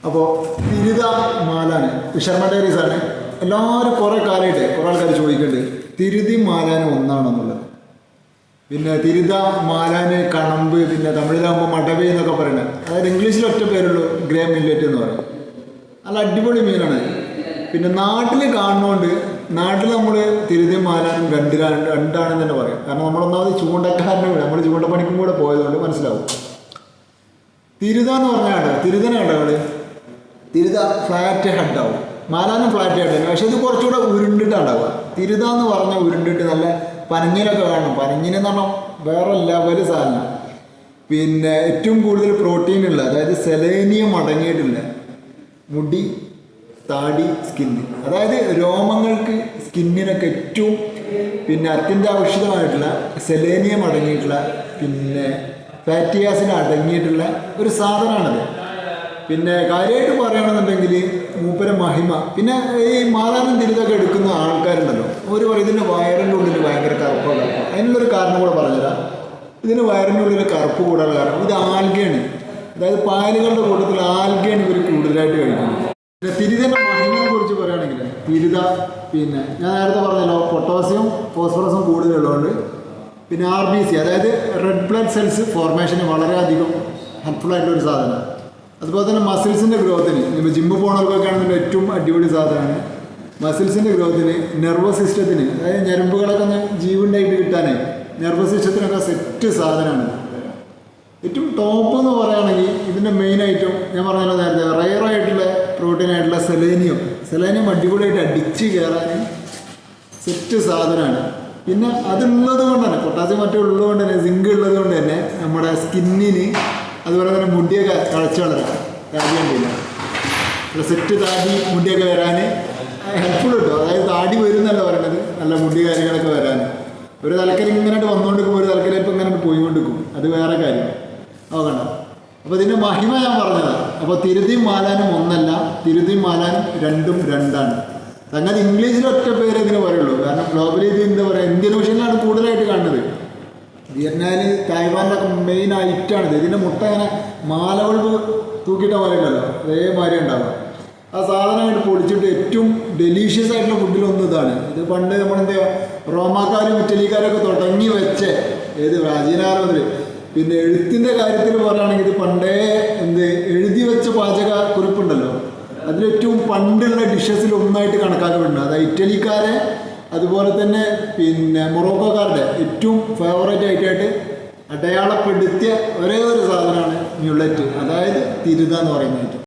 അപ്പോൾ തിരുത മാലാന് വിശർമ്മ ഡയറീസാണ്. എല്ലാവരും കുറേ കാലമായിട്ട് കുറേ ആൾക്കാർ ചോദിക്കുന്നുണ്ട് തിരുതി മാലാന് ഒന്നാണെന്നുള്ളത്. പിന്നെ തിരുത മാലാന് കണമ്പ്, പിന്നെ തമിഴിലാകുമ്പോൾ മടവി എന്നൊക്കെ പറയുന്നത്. അതായത് ഇംഗ്ലീഷിൽ ഒറ്റ പേരുള്ളൂ, ഗ്രേ മില്ലറ്റ് എന്ന് പറയും. നല്ല അടിപൊളി മീനാണ്. പിന്നെ നാട്ടിൽ കാണുന്നതുകൊണ്ട് നാട്ടിൽ നമ്മൾ തിരുതിയും മാലാനും രണ്ടാണെന്ന് തന്നെ പറയും. കാരണം നമ്മളൊന്നാമത് ചൂണ്ടക്കാരനെ വിടും, നമ്മൾ ചൂണ്ടപ്പണിക്കും കൂടെ പോയതുകൊണ്ട് മനസ്സിലാവും. തിരുത എന്ന് പറഞ്ഞാൽ തിരുതനാണ് അവിടെ തിരുത ഫ്ലാറ്റ് ഹെഡാവും, മാലാനും ഫ്ലാറ്റ് ഹെഡാണ്. പക്ഷെ ഇത് കുറച്ചുകൂടെ ഉരുണ്ടിട്ടാണ്ടാവുക. തിരുത എന്ന് പറഞ്ഞാൽ ഉരുണ്ടിട്ട് നല്ല പനഞ്ഞിലൊക്കെ കാണണം. പനഞ്ഞിനെന്ന് പറഞ്ഞാൽ വേറെ ലെവല് സാധനം. പിന്നെ ഏറ്റവും കൂടുതൽ പ്രോട്ടീൻ ഉള്ള, അതായത് സെലേനിയം അടങ്ങിയിട്ടില്ല മുടി, താടി, സ്കിന്ന്, അതായത് രോമങ്ങൾക്ക് സ്കിന്നിനൊക്കെ ഏറ്റവും പിന്നെ അത്യന്താപേക്ഷിതമായിട്ടുള്ള സെലേനിയം അടങ്ങിയിട്ടുള്ള പിന്നെ ഫാറ്റി ആസിഡ് അടങ്ങിയിട്ടുള്ള ഒരു സാധനമാണത്. പിന്നെ കാര്യമായിട്ട് പറയുകയാണെന്നുണ്ടെങ്കിൽ മൂപ്പര മഹിമ. പിന്നെ ഈ മാലാനും തിരുതൊക്കെ എടുക്കുന്ന ആൾക്കാരുണ്ടല്ലോ, ഒരു പറയും ഇതിൻ്റെ വയറിൻ്റെ ഉള്ളിൽ ഭയങ്കര കറുപ്പൊക്കെ. അതിനുള്ളൊരു കാരണം കൂടെ പറഞ്ഞുതരാം. ഇതിന് വയറിൻ്റെ ഉള്ളിൽ കറുപ്പ് കൂടാനുള്ള കാരണം ഇത് ആൽഗയാണ്. അതായത് പായലുകളുടെ കൂട്ടത്തിൽ ആൽഗയാണ് ഇവർ കൂടുതലായിട്ട് കഴിക്കുന്നത്. പിന്നെ തിരുതൻ്റെ മഹിമയെ കുറിച്ച് പറയുകയാണെങ്കിൽ തിരുത പിന്നെ ഞാൻ നേരത്തെ പറഞ്ഞല്ലോ പൊട്ടാസ്യം ഫോസ്ഫറസും കൂടുതലുള്ളതുകൊണ്ട് പിന്നെ RBC അതായത് റെഡ് ബ്ലഡ് സെൽസ് ഫോർമേഷന് വളരെയധികം ഹെൽപ്ഫുൾ ആയിട്ടുള്ളൊരു സാധനമാണ്. അതുപോലെ തന്നെ മസിൽസിൻ്റെ ഗ്രോത്തിന്, ഇപ്പോൾ ജിമ്മ് പോകണവർക്കൊക്കെ ആണെന്നുണ്ടെങ്കിൽ ഏറ്റവും അടിപൊളി സാധനമാണ്. മസിൽസിൻ്റെ ഗ്രോത്തിന്, നെർവസ് സിസ്റ്റത്തിന്, അതായത് ഞരമ്പുകളൊക്കെ ഒന്ന് ജീവുണ്ടായിട്ട് കിട്ടാനേ നെർവസ് സിസ്റ്റത്തിനൊക്കെ സെറ്റ് സാധനമാണ്. ഏറ്റവും ടോപ്പ് എന്ന് പറയുകയാണെങ്കിൽ ഇതിൻ്റെ മെയിൻ ഐറ്റം ഞാൻ പറഞ്ഞല്ലോ നേരത്തെ, റയറായിട്ടുള്ള പ്രോട്ടീനായിട്ടുള്ള സെലേനിയം അടിപൊളിയായിട്ട് അടിച്ച് കയറാൻ സെറ്റ് സാധനമാണ്. പിന്നെ അതുള്ളത് കൊണ്ട് തന്നെ പൊട്ടാസ്യം മറ്റേ ഉള്ളത് കൊണ്ട് തന്നെ സിങ്ക് ഉള്ളത് കൊണ്ട് തന്നെ നമ്മുടെ സ്കിന്നിന് അതുപോലെ തന്നെ മുടിയൊക്കെ തഴച്ച് വളരാൻ താടി കണ്ടില്ല സെറ്റ് താടി മുടിയൊക്കെ വരാൻ ഹെൽപ്ഫുൾ കിട്ടും. അതായത് താടി വരുന്നല്ല പറയണത്, നല്ല മുടി കാര്യങ്ങളൊക്കെ വരാൻ. ഒരു തലക്കരി ഇങ്ങനെ വന്നുകൊണ്ടിരിക്കും, ഒരു തലക്കരി ഇപ്പം ഇങ്ങനെ പോയിക്കൊണ്ടിരിക്കും, അത് വേറെ കാര്യം നോക്കണ്ട. അപ്പോൾ ഇതിൻ്റെ മഹിമ ഞാൻ പറഞ്ഞതാണ്. അപ്പോൾ തിരുതിയും മാലാനും ഒന്നല്ല, തിരുതിയും മാലാനും രണ്ടാണ്. സംഗതി ഇംഗ്ലീഷിൽ ഒറ്റ പേര് ഇതിന് പറയുള്ളൂ. കാരണം ഗ്ലോബലി ഇത് എന്താ പറയുക, ഇന്ത്യൻ ഓഷ്യനിലാണ് കൂടുതലായിട്ട് കാണുന്നത്. വിയറ്റ്നാമിൽ തായ്വാനിലൊക്കെ മെയിൻ ഐറ്റാണിത്. ഇതിൻ്റെ മുട്ട ഇങ്ങനെ മാലകൾ തൂക്കിയിട്ട പോലെയുണ്ടല്ലോ, അതേമാതിരി ഉണ്ടാവുക. ആ സാധനമായിട്ട് പൊളിച്ചിട്ട് ഏറ്റവും ഡെലീഷ്യസ് ആയിട്ടുള്ള ഫുഡിലൊന്നും ഇതാണ്. ഇത് പണ്ട് നമ്മളെന്താ റോമാക്കാരും ഇറ്റലിക്കാരൊക്കെ തുടങ്ങി വെച്ച ഏത് പ്രാചീനകാലം മുതൽ. പിന്നെ എഴുത്തിൻ്റെ കാര്യത്തിൽ പറയുകയാണെങ്കിൽ ഇത് പണ്ടേ എഴുതി വെച്ച പാചക കുറിപ്പുണ്ടല്ലോ, അതിലേറ്റവും പണ്ടുള്ള ഡിഷസിൽ ഒന്നായിട്ട് കണക്കാക്കപ്പെടുന്നുണ്ട്. അതായത് ഇറ്റലിക്കാരെ അതുപോലെ തന്നെ പിന്നെ മൊറോക്കോക്കാരുടെ ഏറ്റവും ഫേവറേറ്റ് ആയിട്ട് അടയാളപ്പെടുത്തിയ ഒരേ ഒരു സാധനമാണ് മ്യൂളറ്റ്, അതായത് തിരുത എന്ന് പറയുന്നത്.